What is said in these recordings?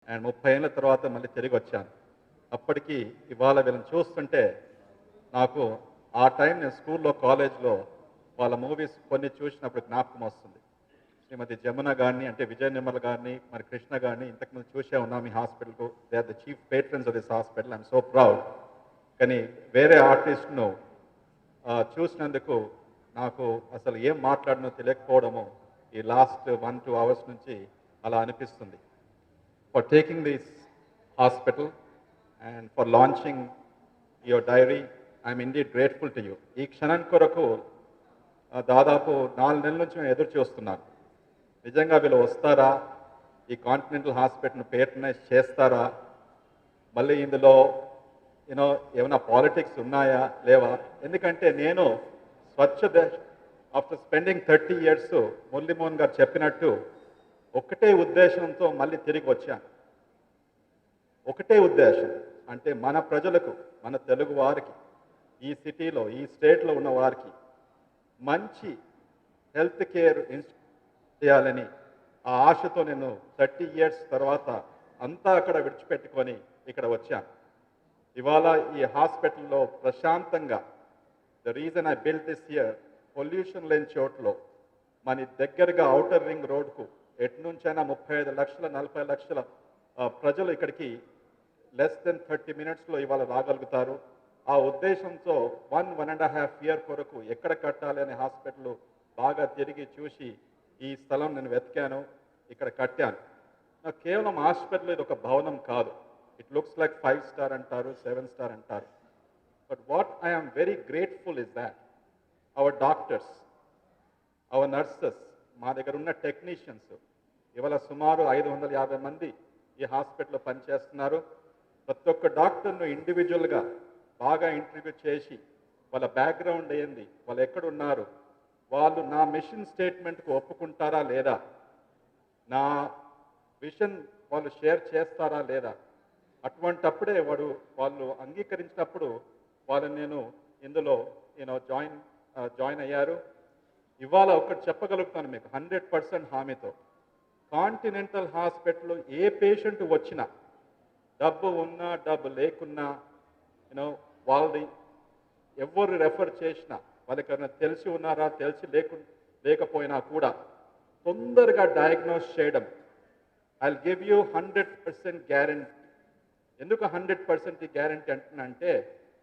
And 30 ఏళ్ళ తర్వాత మళ్ళీ తిరిగి వచ్చాను. అప్పటికి ఇవాళ వీళ్ళని చూస్తుంటే నాకు ఆ టైం నేను స్కూల్లో, కాలేజ్‌లో వాళ్ళ మూవీస్ కొన్ని చూసినప్పుడు జ్ఞాపకం వస్తుంది. శ్రీమతి జమున గారిని, అంటే విజయ నిర్మల గారిని, మరి కృష్ణ గారిని ఇంతకుముందు చూసే ఉన్నాం ఈ హాస్పిటల్‌కు. They are the chief patrons of this hospital. I'm so proud. కానీ వేరే ఆర్టిస్ట్‌ను చూసినందుకు నాకు అసలు ఏం మాట్లాడనో తెలియకపోవడము ఈ లాస్ట్ 1-2 అవర్స్ నుంచి అలా అనిపిస్తుంది. For taking this hospital and for launching your diary, I'm indeed grateful to you. ఈ క్షణం కొరకు దాదాపు 4 నెలల నుంచి నేను ఎదురు చూస్తున్నాను. నిజంగా వీళ్ళు వస్తారా? ఈ కాంటినెంటల్ హాస్పిటల్‌ని పేట్రనైజ్ చేస్తారా? మళ్ళీ ఇందులో ఏమైనా పాలిటిక్స్ ఉన్నాయా? లేవా? ఎందుకంటే నేను స్వచ్ఛ దేశ్ ఆఫ్టర్ స్పెండింగ్ 30 ఇయర్స్ మురళీమోహన్ గారు చెప్పినట్టు ఒకటే ఉద్దేశంతో మళ్ళీ తిరిగి వచ్చాను. ఒకటే ఉద్దేశం, అంటే మన ప్రజలకు, మన తెలుగు వారికి, ఈ సిటీలో, ఈ స్టేట్లో ఉన్న వారికి మంచి హెల్త్ కేర్ ఇన్స్టిట్యూట్ చేయాలని ఆ ఆశతో నేను 30 ఇయర్స్ తర్వాత అంతా అక్కడ విడిచిపెట్టుకొని ఇక్కడ వచ్చాను. ఇవాళ ఈ హాస్పిటల్లో ప్రశాంతంగా, the reason I build this here, pollution లేని చోట్లో మన దగ్గరగా ఔటర్ రింగ్ రోడ్కు ఎటు నుంచైనా 35 లక్షల 40 లక్షల ప్రజలు ఇక్కడికి లెస్ దెన్ 30 మినిట్స్లో ఇవాళ రాగలుగుతారు. ఆ ఉద్దేశంతో 1.5 ఇయర్ కొరకు ఎక్కడ కట్టాలి అనే హాస్పిటల్ బాగా తిరిగి చూసి ఈ స్థలం నేను వెతికాను, ఇక్కడ కట్టాను. నాకు కేవలం హాస్పిటల్ ఇది ఒక భవనం కాదు. ఇట్ లుక్స్ లైక్ 5 స్టార్ అంటారు, 7 స్టార్ అంటారు. But what I'm very grateful is that our doctors, our nurses, మా దగ్గర ఉన్న టెక్నీషియన్స్ ఇవాళ సుమారు 550 మంది ఈ హాస్పిటల్లో పనిచేస్తున్నారు. ప్రతి ఒక్క డాక్టర్ను ఇండివిజువల్గా బాగా ఇంటర్వ్యూ చేసి వాళ్ళ బ్యాక్గ్రౌండ్ ఏంది, వాళ్ళు ఎక్కడున్నారు, వాళ్ళు నా మిషన్ స్టేట్మెంట్కు ఒప్పుకుంటారా లేదా, నా విషన్ వాళ్ళు షేర్ చేస్తారా లేదా, అటువంటప్పుడే వాళ్ళు అంగీకరించినప్పుడు వాళ్ళని నేను ఇందులో జాయిన్ అయ్యారు. ఇవాళ ఒకటి చెప్పగలుగుతాను మీకు 100% హామీతో, కాంటినెంటల్ హాస్పిటల్ ఏ పేషెంట్ వచ్చినా, డబ్బు ఉన్నా డబ్బు లేకున్నా, వాళ్ళది ఎవరు రెఫర్ చేసినా, వాళ్ళకి ఎవరైనా తెలిసి ఉన్నారా తెలిసి లేకపోయినా కూడా తొందరగా డయాగ్నోస్ చేయడం, I will give you 100% guarantee. ఎందుకు 100% గ్యారంటీ అంటున్నానంటే,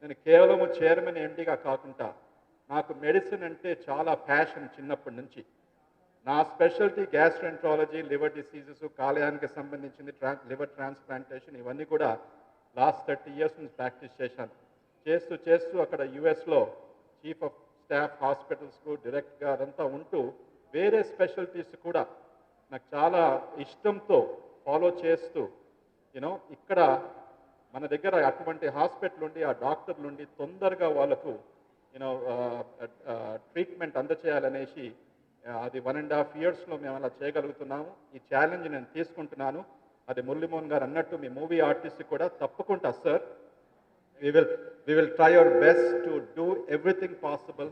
నేను కేవలం చైర్మన్ ఎండీగా కాకుండా నాకు మెడిసిన్ అంటే చాలా ప్యాషన్ చిన్నప్పటి నుంచి. నా స్పెషాలిటీ గ్యాస్ట్రెంట్రాలజీ, లివర్ డిసీజెస్, కాలేయానికి సంబంధించింది, లివర్ ట్రాన్స్ప్లాంటేషన్, ఇవన్నీ కూడా లాస్ట్ 30 ఇయర్స్ నుంచి ప్రాక్టీస్ చేశాను. చేస్తూ అక్కడ యుఎస్లో చీఫ్ ఆఫ్ స్టాఫ్ హాస్పిటల్స్కు డైరెక్ట్గా అదంతా ఉంటూ వేరే స్పెషాలిటీస్ కూడా నాకు చాలా ఇష్టంతో ఫాలో చేస్తూ ఇక్కడ మన దగ్గర అటువంటి హాస్పిటల్ ఉండి, ఆ డాక్టర్లు ఉండి తొందరగా వాళ్ళకు ట్రీట్మెంట్ అందచేయాలనేసి అది 1.5 ఇయర్స్లో మేము అలా చేయగలుగుతున్నాము. ఈ ఛాలెంజ్ నేను తీసుకుంటున్నాను. అది మురళీమోహన్ గారు అన్నట్టు మీ మూవీ ఆర్టిస్ట్ కూడా తప్పకుండా sir, we will try our best to do everything possible